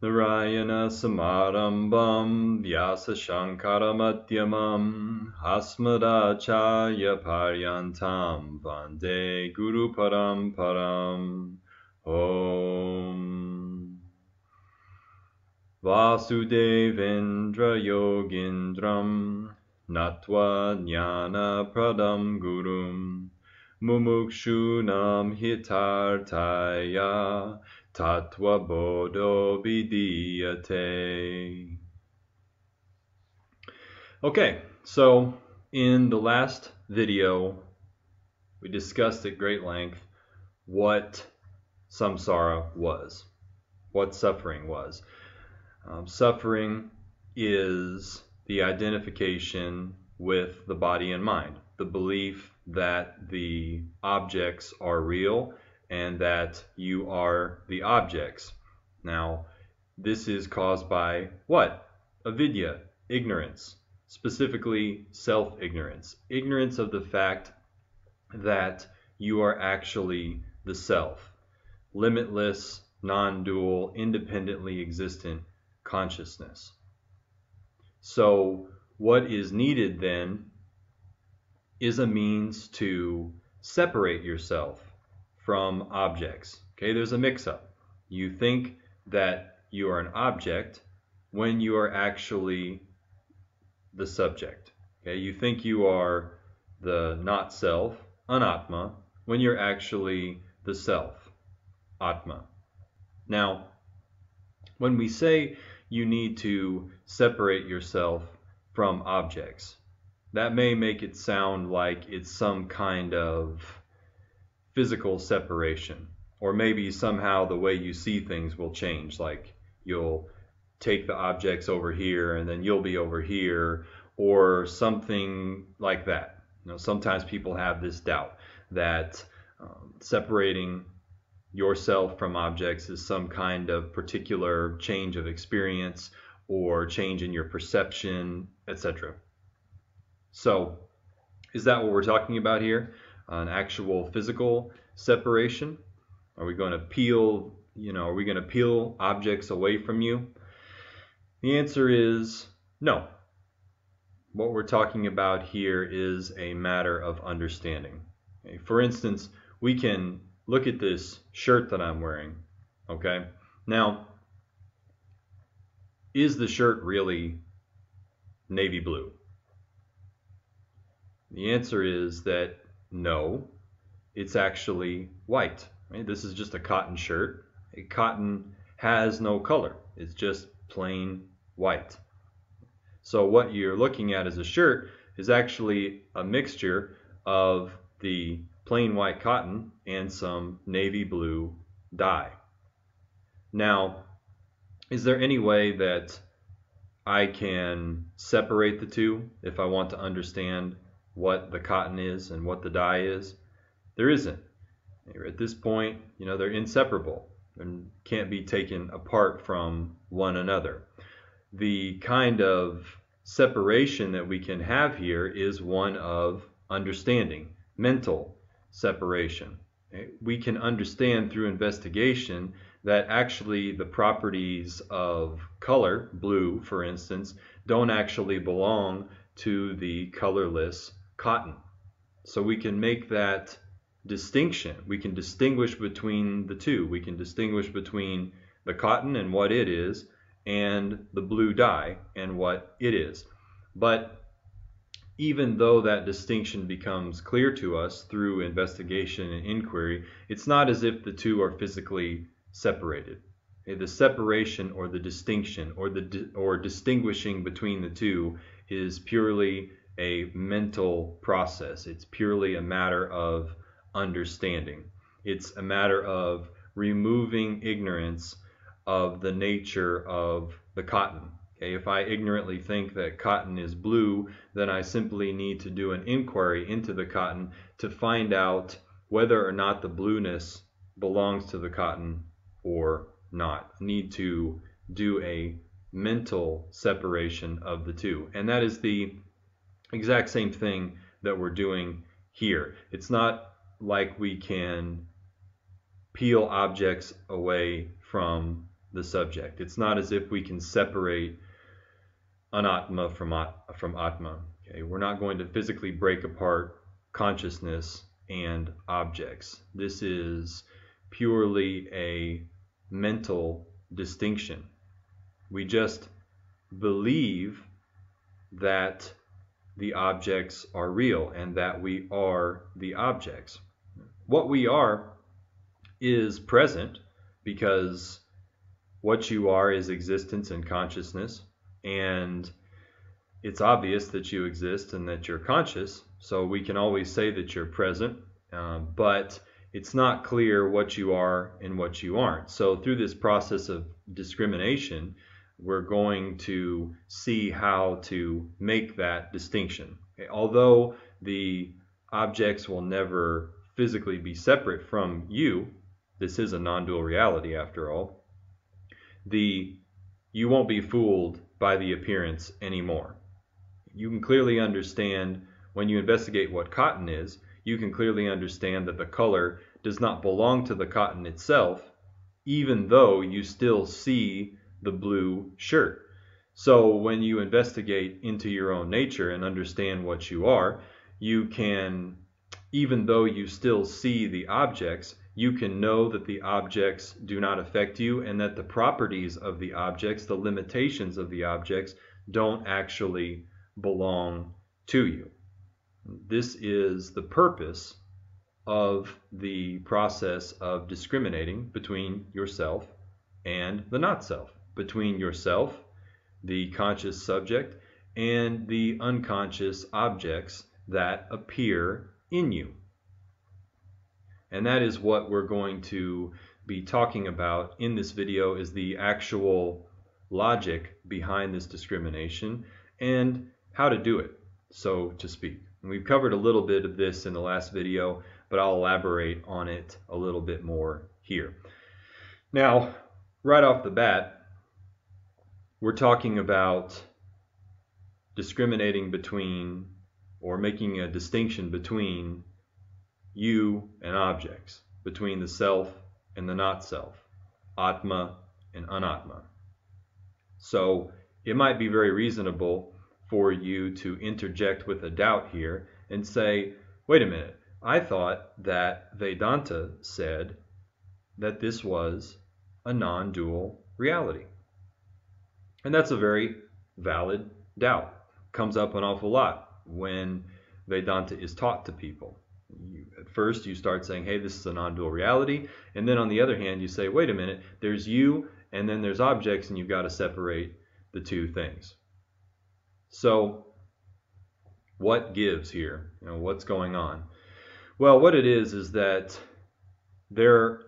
Narayana Samarambam Vyasa Shankara Madhyamam Asmadacharya Paryantam Vande Guru Paramparam. Om Vasudevendra Yogindram Natva Jnana Pradam Gurum Mumukshunam Hitartaya Tattva Bodha Pt.13. Okay, so in the last video, we discussed at great length what samsara was, what suffering was. Suffering is the identification with the body and mind, the belief that the objects are real and that you are the objects. Now, this is caused by what? Avidya, ignorance, specifically self-ignorance. Ignorance of the fact that you are actually the self, limitless, non-dual, independently existent consciousness. So what is needed then is a means to separate yourself from objects. Okay, there's a mix-up. You think that you are an object when you are actually the subject. Okay, you think you are the not self, anatma, when you're actually the self, atma. Now, when we say you need to separate yourself from objects, that may make it sound like it's some kind of physical separation, or maybe somehow the way you see things will change, like you'll take the objects over here and then you'll be over here, or something like that. You know, sometimes people have this doubt that separating yourself from objects is some kind of particular change of experience or change in your perception, etc. So, is that what we're talking about here? An actual physical separation? Are we going to peel, are we going to peel objects away from you? The answer is no. What we're talking about here is a matter of understanding. Okay? For instance, we can look at this shirt that I'm wearing. Okay? Now, is the shirt really navy blue? The answer is that no, it's actually white. Right? This is just a cotton shirt. Cotton has no color. It's just plain white. So what you're looking at as a shirt is actually a mixture of the plain white cotton and some navy blue dye. Now, is there any way that I can separate the two if I want to understand what the cotton is and what the dye is? There isn't. At this point, they're inseparable and can't be taken apart from one another. The kind of separation that we can have here is one of understanding, mental separation. We can understand through investigation that actually the properties of color, blue for instance, don't actually belong to the colorless cotton. So we can make that distinction. We can distinguish between the two. We can distinguish between the cotton and what it is and the blue dye and what it is. But even though that distinction becomes clear to us through investigation and inquiry, it's not as if the two are physically separated. The separation or the distinction or distinguishing between the two is purely a mental process. It's purely a matter of understanding. It's a matter of removing ignorance of the nature of the cotton. Okay, if I ignorantly think that cotton is blue, then I simply need to do an inquiry into the cotton to find out whether or not the blueness belongs to the cotton or not. I need to do a mental separation of the two. And that is the exact same thing that we're doing here. It's not like we can peel objects away from the subject. It's not as if we can separate anatma from atma. Okay? We're not going to physically break apart consciousness and objects. This is purely a mental distinction. We just believe that the objects are real and that we are the objects. What we are is present, because what you are is existence and consciousness, and it's obvious that you exist and that you're conscious, so we can always say that you're present, but it's not clear what you are and what you aren't. So through this process of discrimination, we're going to see how to make that distinction. Okay? Although the objects will never physically be separate from you, this is a non-dual reality after all, you won't be fooled by the appearance anymore. You can clearly understand, when you investigate what cotton is, you can clearly understand that the color does not belong to the cotton itself, even though you still see the blue shirt. So when you investigate into your own nature and understand what you are, you can, even though you still see the objects, you can know that the objects do not affect you, and that the properties of the objects, the limitations of the objects, don't actually belong to you. This is the purpose of the process of discriminating between yourself and the not-self, between yourself, the conscious subject, and the unconscious objects that appear in you. And that is what we're going to be talking about in this video, is the actual logic behind this discrimination and how to do it, so to speak. And we've covered a little bit of this in the last video, but I'll elaborate on it a little bit more here. Now, right off the bat, we're talking about discriminating between, or making a distinction between, you and objects, between the self and the not self, atma and anatma. So it might be very reasonable for you to interject with a doubt here and say, wait a minute, I thought that Vedanta said that this was a non-dual reality. And that's a very valid doubt. Comes up an awful lot when Vedanta is taught to people. At first you start saying, hey, this is a non-dual reality, and then on the other hand you say, wait a minute, there's you and then there's objects, and you've got to separate the two things. So what gives here? What's going on? Well, what it is that there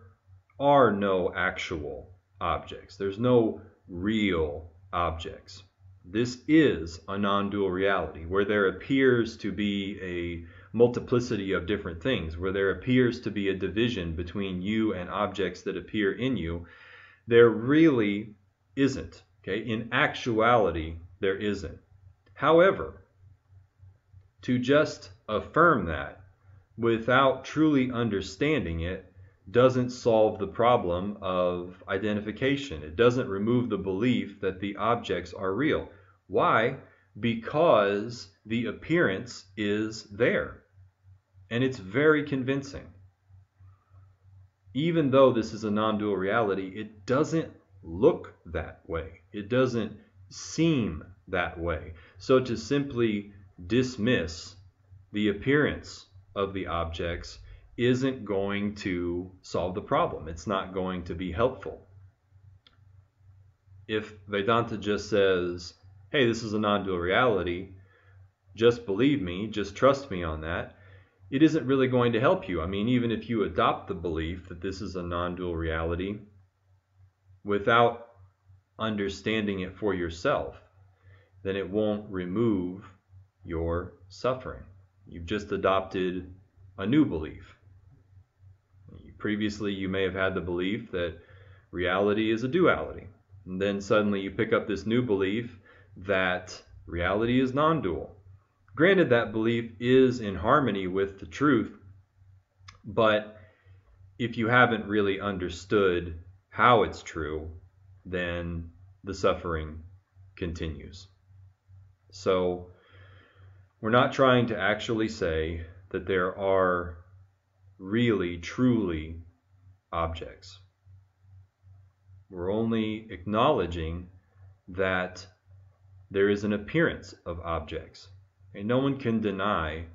are no actual objects. There's no real objects. This is a non-dual reality where there appears to be a multiplicity of different things, where there appears to be a division between you and objects that appear in you. There really isn't. Okay? In actuality, there isn't. However, to just affirm that without truly understanding it doesn't solve the problem of identification. It doesn't remove the belief that the objects are real. Why? Because the appearance is there. And it's very convincing. Even though this is a non-dual reality, it doesn't look that way. It doesn't seem that way. So to simply dismiss the appearance of the objects isn't going to solve the problem. It's not going to be helpful. If Vedanta just says, hey, this is a non-dual reality, just believe me, just trust me on that, it isn't really going to help you. I mean, even if you adopt the belief that this is a non-dual reality without understanding it for yourself, then it won't remove your suffering. You've just adopted a new belief. Previously, you may have had the belief that reality is a duality. And then suddenly you pick up this new belief that reality is non-dual. Granted, that belief is in harmony with the truth, but if you haven't really understood how it's true, then the suffering continues. So we're not trying to actually say that there are really, truly objects. We're only acknowledging that there is an appearance of objects. And no one can deny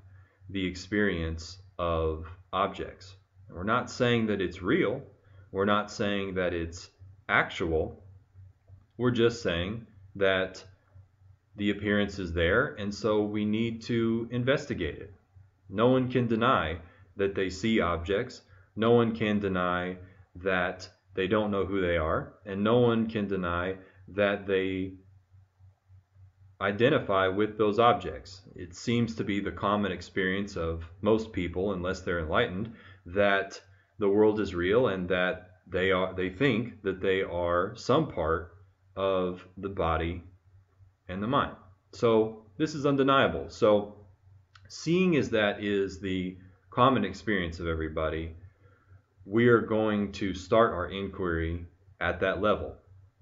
the experience of objects. We're not saying that it's real. We're not saying that it's actual. We're just saying that the appearance is there, and so we need to investigate it. No one can deny that they see objects. No one can deny that they don't know who they are, and no one can deny that they identify with those objects. It seems to be the common experience of most people, unless they're enlightened, that the world is real and that they think that they are some part of the body and the mind. So this is undeniable. So seeing as that is the common experience of everybody, we are going to start our inquiry at that level.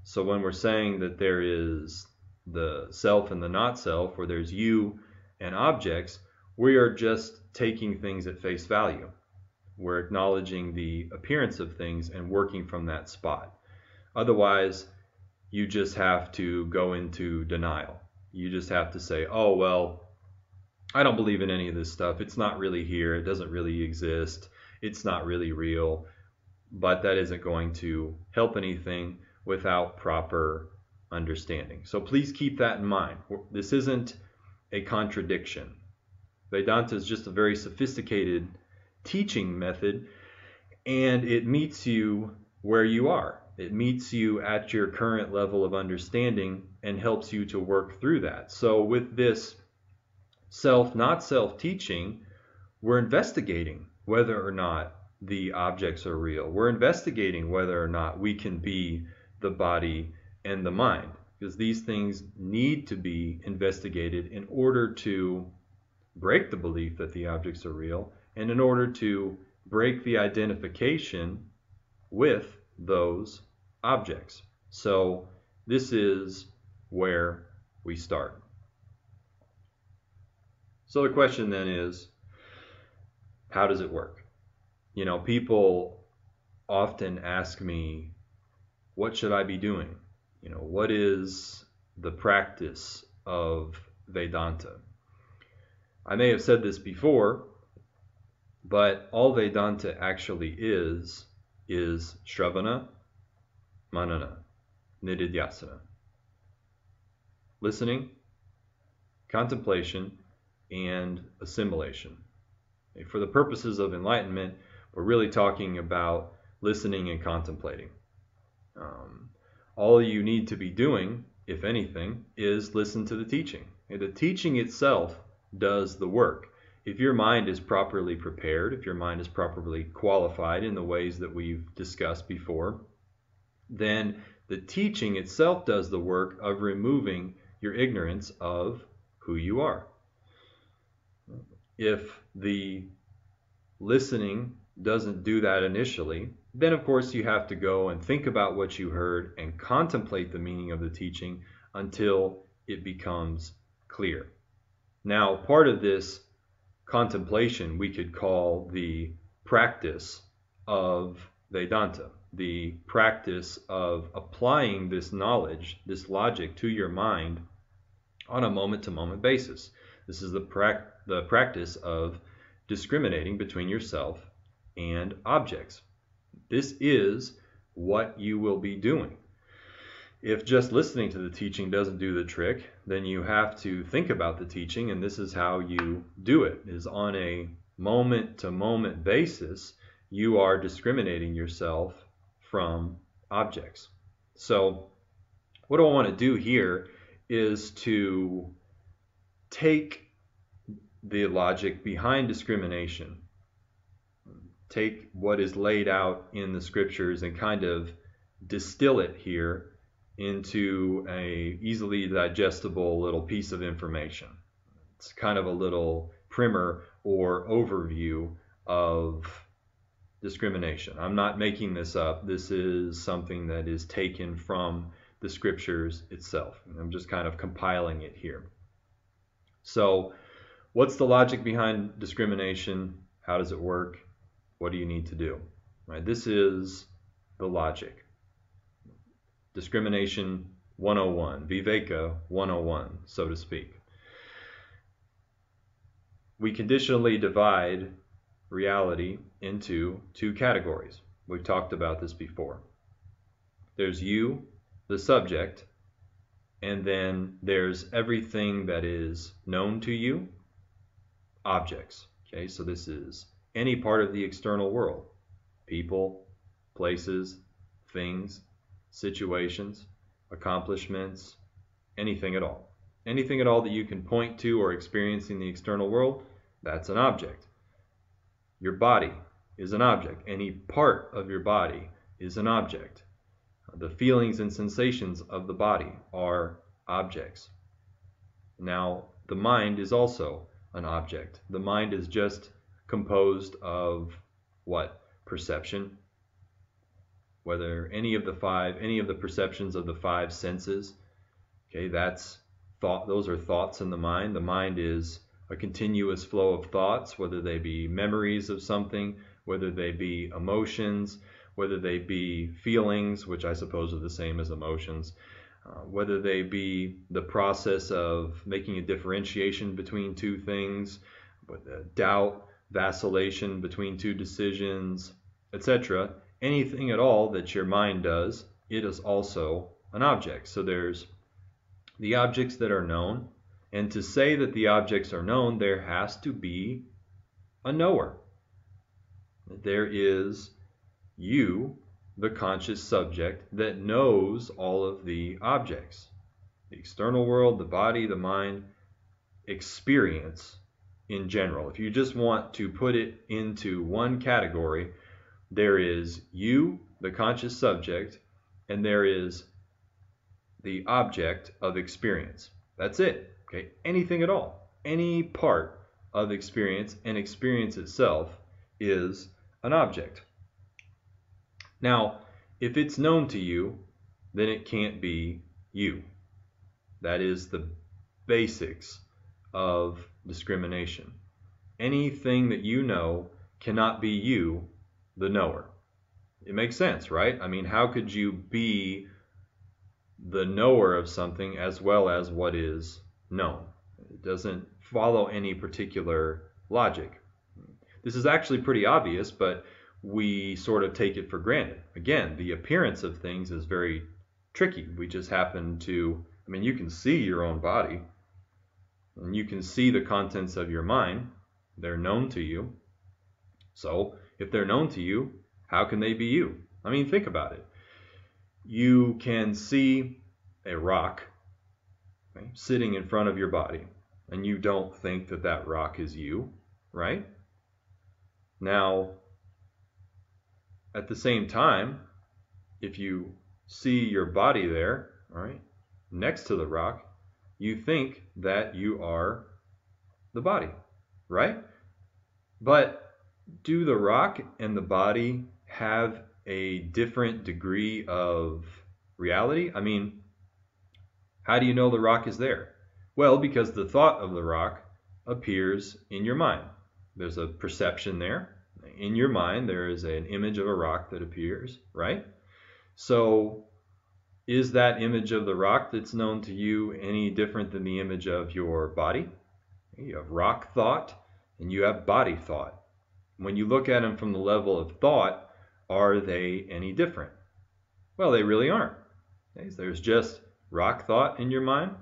So when we're saying that there is the self and the not self, or there's you and objects, we are just taking things at face value. We're acknowledging the appearance of things and working from that spot. Otherwise, you just have to go into denial. You just have to say, oh, well, I don't believe in any of this stuff. It's not really here. It doesn't really exist. It's not really real. But that isn't going to help anything without proper understanding. So please keep that in mind. This isn't a contradiction. Vedanta is just a very sophisticated teaching method, and it meets you where you are. It meets you at your current level of understanding and helps you to work through that. So with this self, not self teaching, we're investigating whether or not the objects are real. We're investigating whether or not we can be the body and the mind, because these things need to be investigated in order to break the belief that the objects are real, and in order to break the identification with those objects. So this is where we start. So the question then is, how does it work? You know, people often ask me, what should I be doing? You know, what is the practice of Vedanta? I may have said this before, but all Vedanta actually is Shravana, Manana, Nididhyasana. Listening, contemplation, and assimilation. For the purposes of enlightenment, we're really talking about listening and contemplating. All you need to be doing, if anything, is listen to the teaching. And the teaching itself does the work. If your mind is properly prepared, if your mind is properly qualified in the ways that we've discussed before, then the teaching itself does the work of removing your ignorance of who you are. If the listening doesn't do that initially, then of course you have to go and think about what you heard and contemplate the meaning of the teaching until it becomes clear. Now, part of this contemplation we could call the practice of Vedanta, the practice of applying this knowledge, this logic to your mind on a moment-to-moment basis. This is the practice of discriminating between yourself and objects. This is what you will be doing. If just listening to the teaching doesn't do the trick, then you have to think about the teaching, and this is how you do it, is on a moment-to-moment basis, you are discriminating yourself from objects. So what I want to do here is to take the logic behind discrimination, take what is laid out in the scriptures and kind of distill it here into a easily digestible little piece of information. It's kind of a little primer or overview of discrimination. I'm not making this up. This is something that is taken from the scriptures itself. I'm just kind of compiling it here. So, what's the logic behind discrimination? How does it work? What do you need to do? Right? This is the logic. Discrimination 101, Viveka 101, so to speak. We conditionally divide reality into two categories. We've talked about this before. There's you, the subject, and then there's everything that is known to you, objects. Okay, so this is any part of the external world, people, places, things, situations, accomplishments, anything at all. Anything at all that you can point to or experience in the external world, that's an object. Your body is an object. Any part of your body is an object. The feelings and sensations of the body are objects. Now, the mind is also an object. The mind is just composed of what? Perception. Whether any of the perceptions of the five senses, okay, that's thought. Those are thoughts in the mind. The mind is a continuous flow of thoughts, whether they be memories of something, whether they be emotions, whether they be feelings, which I suppose are the same as emotions, whether they be the process of making a differentiation between two things, doubt, vacillation between two decisions, etc. Anything at all that your mind does, it is also an object. So there's the objects that are known, and to say that the objects are known, there has to be a knower. There is you, the conscious subject, that knows all of the objects. The external world, the body, the mind, experience in general. If you just want to put it into one category, there is you, the conscious subject, and there is the object of experience. That's it. Okay? Anything at all. Any part of experience, and experience itself is an object. Now, if it's known to you, then it can't be you. That is the basics of discrimination. Anything that you know cannot be you, the knower. It makes sense, right? I mean, how could you be the knower of something as well as what is known? It doesn't follow any particular logic. This is actually pretty obvious, but we sort of take it for granted. Again, the appearance of things is very tricky. We just happen to, I mean, you can see your own body, and you can see the contents of your mind. They're known to you. So, if they're known to you, how can they be you? I mean, think about it. You can see a rock, okay, sitting in front of your body, and you don't think that that rock is you, right? Now, at the same time, if you see your body there, all right, next to the rock, you think that you are the body, right? But do the rock and the body have a different degree of reality? I mean, how do you know the rock is there? Well, because the thought of the rock appears in your mind. There's a perception there. In your mind, there is an image of a rock that appears, right? So, is that image of the rock that's known to you any different than the image of your body? You have rock thought and you have body thought. When you look at them from the level of thought, are they any different? Well, they really aren't. Okay? There's just rock thought in your mind,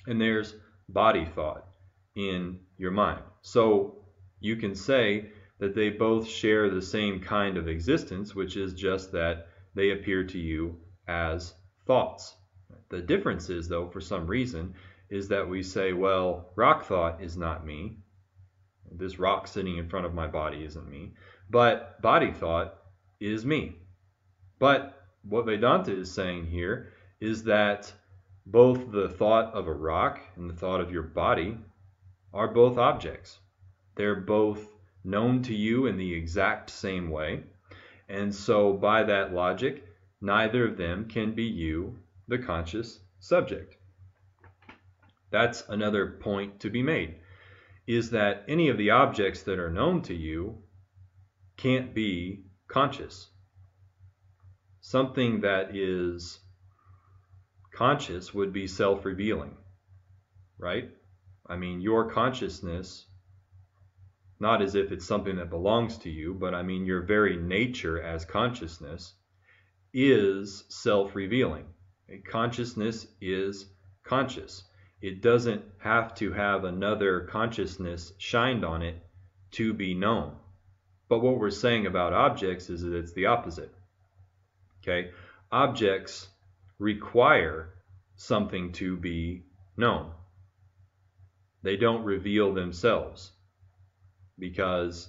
and there's body thought in your mind. So you can say that they both share the same kind of existence, which is just that they appear to you as thoughts. The difference is, though, for some reason, is that we say, well, rock thought is not me. This rock sitting in front of my body isn't me. But body thought is me. But what Vedanta is saying here is that both the thought of a rock and the thought of your body are both objects. They're both known to you in the exact same way. And so by that logic, neither of them can be you, the conscious subject. That's another point to be made, is that any of the objects that are known to you can't be conscious. Something that is conscious would be self-revealing, right? I mean, your consciousness, not as if it's something that belongs to you, but I mean your very nature as consciousness is self-revealing. Consciousness is conscious. It doesn't have to have another consciousness shined on it to be known. But what we're saying about objects is that it's the opposite. Okay? Objects require something to be known. They don't reveal themselves. Because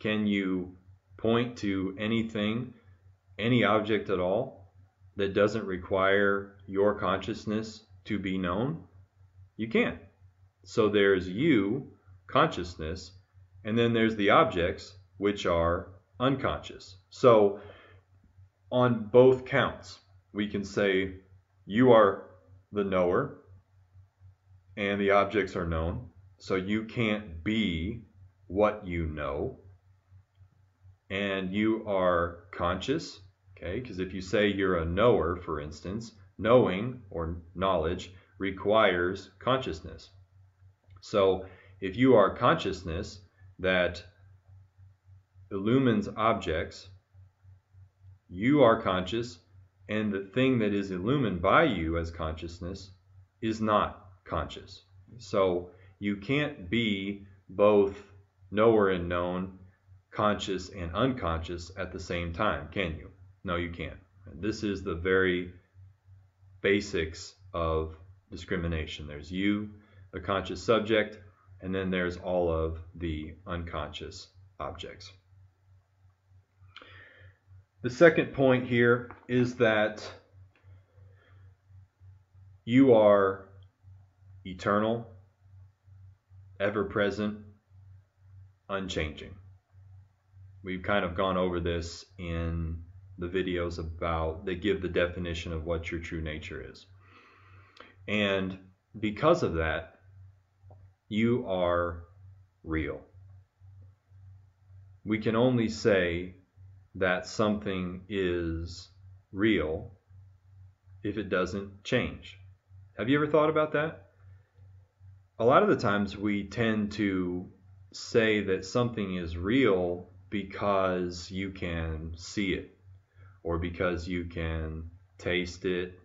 can you point to anything, any object at all, that doesn't require your consciousness to be known? You can't. So there's you, consciousness, and then there's the objects, which are unconscious. So on both counts, we can say you are the knower, and the objects are known. So you can't be what you know, and you are conscious, okay? Because if you say you're a knower, for instance, knowing or knowledge requires consciousness. So if you are consciousness that illumines objects, you are conscious, and the thing that is illumined by you as consciousness is not conscious. So you can't be both knower and known, conscious and unconscious at the same time, can you? No, you can't. This is the very basics of discrimination. There's you, the conscious subject, and then there's all of the unconscious objects. The second point here is that you are eternal, ever-present, unchanging. We've kind of gone over this in the videos that give the definition of what your true nature is. And because of that, you are real. We can only say that something is real if it doesn't change. Have you ever thought about that? A lot of the times we tend to say that something is real because you can see it, or because you can taste it,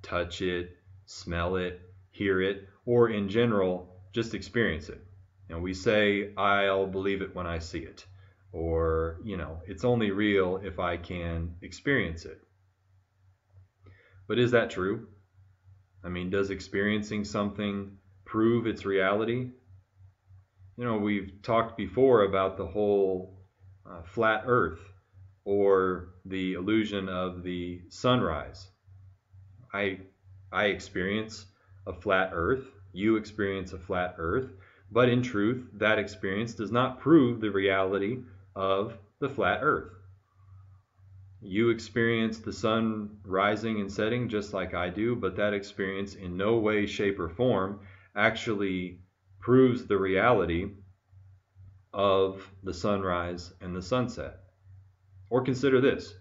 touch it, smell it, hear it, or in general, just experience it. And we say, I'll believe it when I see it, or, it's only real if I can experience it. But is that true? I mean, does experiencing something prove its reality? We've talked before about the whole flat earth, or the illusion of the sunrise. I experience a flat earth, you experience a flat earth, but in truth, that experience does not prove the reality of the flat earth. You experience the sun rising and setting just like I do, but that experience in no way, shape, or form actually proves the reality of the sunrise and the sunset. Or consider this: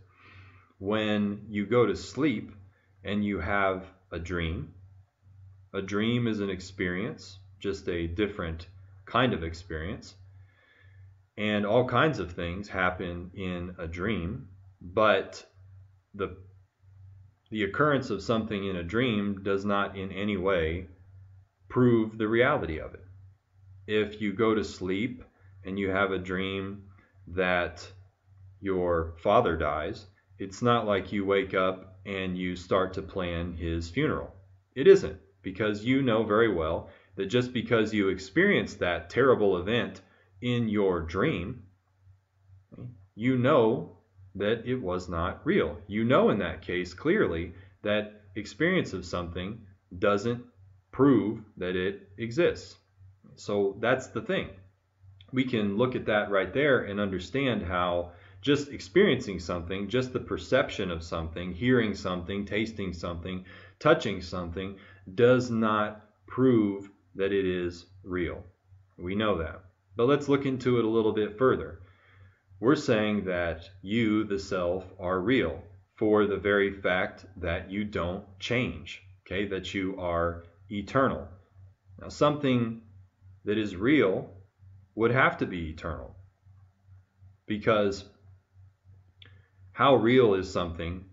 when you go to sleep and you have a dream is an experience, just a different kind of experience, and all kinds of things happen in a dream, but the occurrence of something in a dream does not in any way prove the reality of it. If you go to sleep and you have a dream that your father dies, it's not like you wake up and you start to plan his funeral. It isn't, because you know very well that just because you experienced that terrible event in your dream, you know that it was not real. You know in that case clearly that experience of something doesn't prove that it exists. So that's the thing. we can look at that right there and understand how just experiencing something, just the perception of something, hearing something, tasting something, touching something, does not prove that it is real. We know that. But let's look into it a little bit further. We're saying that you, the self, are real for the very fact that you don't change, okay? That you are eternal. Now, something that is real would have to be eternal, because how real is something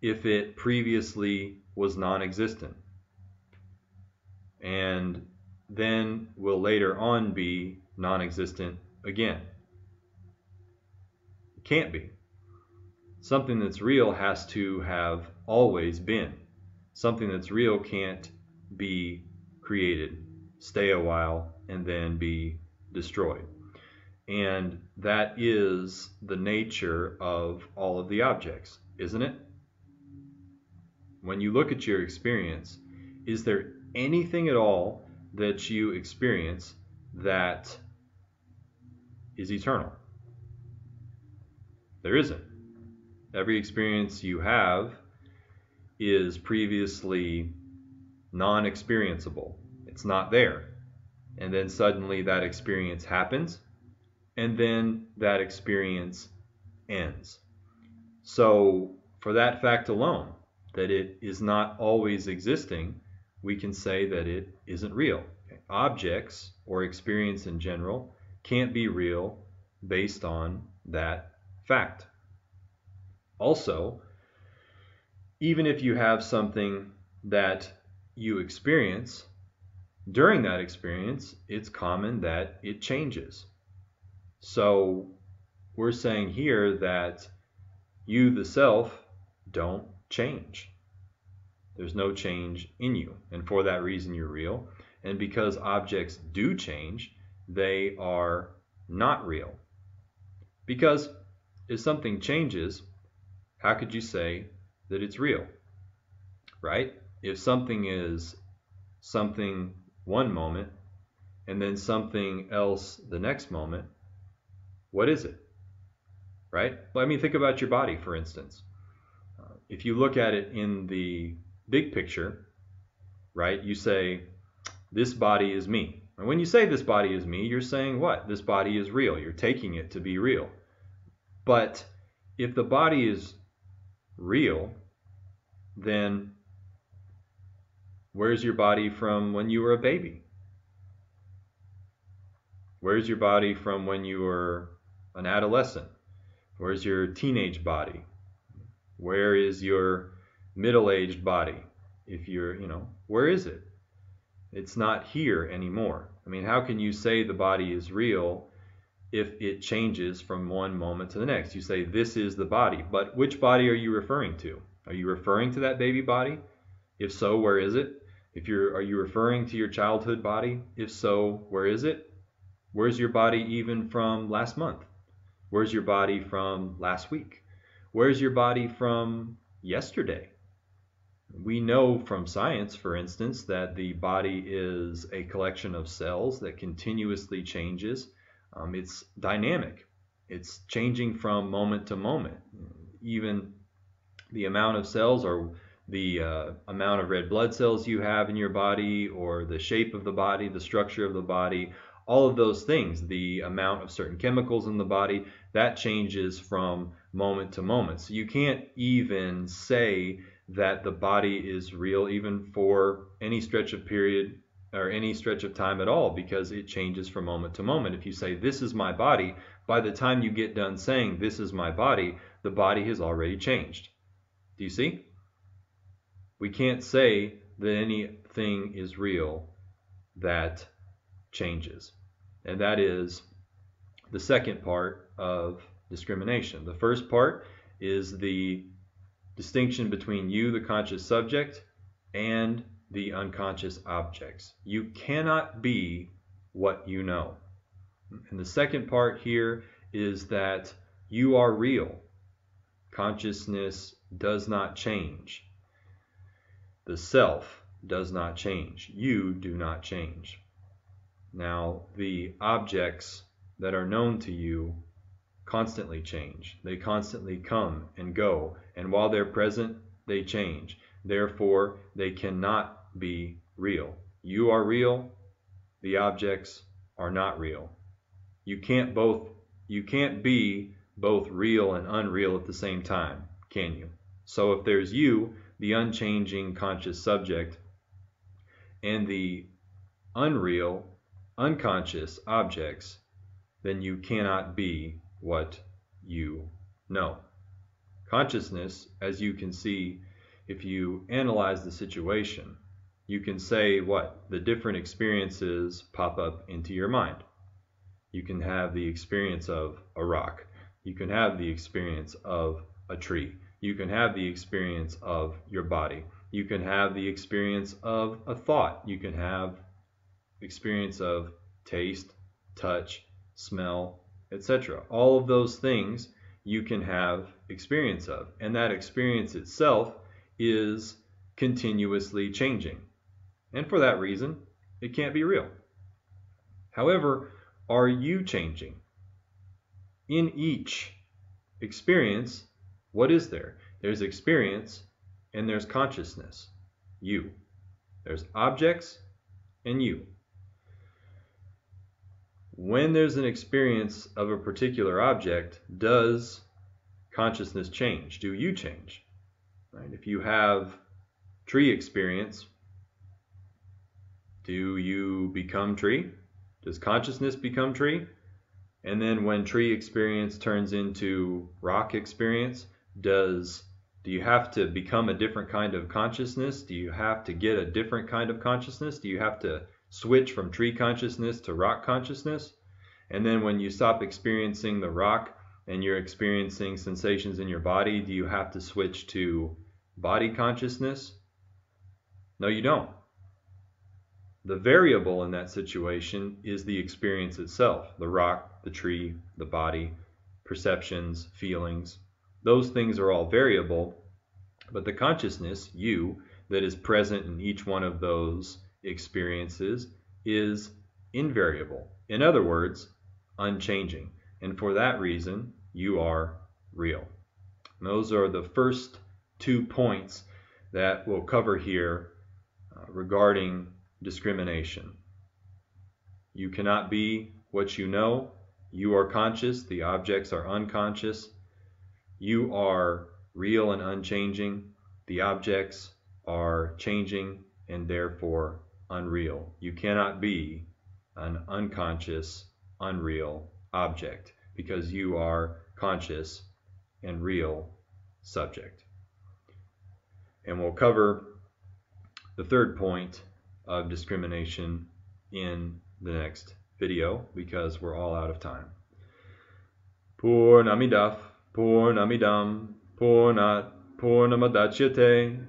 if it previously was non-existent and then will later on be non-existent again? It can't be. Something that's real has to have always been. Something that's real can't be created, stay a while, and then be destroyed. And that is the nature of all of the objects, isn't it? When you look at your experience, is there anything at all that you experience that is eternal? There isn't. Every experience you have is previously non-experienceable. It's not there. And then suddenly that experience happens, and then that experience ends. So for that fact alone, that it is not always existing, we can say that it isn't real. Okay? Objects or experience in general can't be real based on that fact. Also, even if you have something that you experience, during that experience, it's common that it changes. So we're saying here that you, the self, don't change. There's no change in you, and for that reason you're real. And because objects do change, they are not real. Because if something changes, how could you say that it's real? Right? If something is something one moment and then something else the next moment, what is it? Right? Well, I mean, think about your body, for instance. If you look at it in the big picture, right, you say, this body is me. And when you say this body is me, you're saying what? This body is real. You're taking it to be real. But if the body is real, then where's your body from when you were a baby? Where's your body from when you were an adolescent? Where's your teenage body? Where is your middle-aged body? If you're, where is it? It's not here anymore. I mean, how can you say the body is real if it changes from one moment to the next? You say, this is the body, but which body are you referring to? Are you referring to that baby body? If so, where is it? Are you referring to your childhood body? If so, where is it? Where's your body even from last month? Where's your body from last week? Where's your body from yesterday? We know from science, for instance, that the body is a collection of cells that continuously changes. It's dynamic. It's changing from moment to moment. Even the amount of cells, or the amount of red blood cells you have in your body, or the shape of the body, the structure of the body, all of those things, the amount of certain chemicals in the body, that changes from moment to moment. So you can't even say that the body is real even for any stretch of period or any stretch of time at all, because it changes from moment to moment. If you say, this is my body, by the time you get done saying, this is my body, the body has already changed. Do you see? We can't say that anything is real that changes. And that is the second part of discrimination. The first part is the distinction between you, the conscious subject, and the unconscious objects. You cannot be what you know. And the second part here is that you are real. Consciousness does not change. The self does not change. You do not change. Now, the objects that are known to you constantly change. They constantly come and go, and while they're present, they change. Therefore, they cannot be real. You are real, the objects are not real. You can't be both real and unreal at the same time, can you? So if there's you, the unchanging conscious subject, and the unreal, unconscious objects, then you cannot be what you know. Consciousness, as you can see, if you analyze the situation, you can say what? The different experiences pop up into your mind. You can have the experience of a rock. You can have the experience of a tree. You can have the experience of your body. You can have the experience of a thought. You can have experience of taste, touch, smell, etc. All of those things you can have experience of, and that experience itself is continuously changing. And for that reason, it can't be real. However, are you changing? In each experience, what is there? There's experience and there's consciousness, you. There's objects and you. When there's an experience of a particular object, does consciousness change? Do you change? Right? If you have tree experience, do you become tree? Does consciousness become tree? And then when tree experience turns into rock experience, do you have to become a different kind of consciousness? Do you have to get a different kind of consciousness? Do you have to switch from tree consciousness to rock consciousness? And then when you stop experiencing the rock and you're experiencing sensations in your body, do you have to switch to body consciousness? No, you don't. The variable in that situation is the experience itself, the rock, the tree, the body, perceptions, feelings. Those things are all variable, but the consciousness, you, that is present in each one of those experiences is invariable. In other words, unchanging. And for that reason, you are real. And those are the first 2 points that we'll cover here regarding discrimination. You cannot be what you know. You are conscious. The objects are unconscious. You are real and unchanging. The objects are changing and therefore unreal. You cannot be an unconscious, unreal object because you are conscious and real subject. And we'll cover the third point of discrimination in the next video because we're all out of time. Purnamidaf, Purnamidam, Purnat, Purnamadachyate,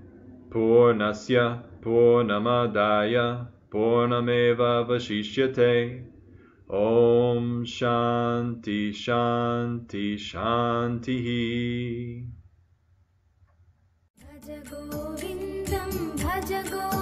Purnasya, Purnamadaya, Purnameva Vashishyate. Om Shanti Shanti Shanti. Bhaja Govindam, Bhaja Govindam.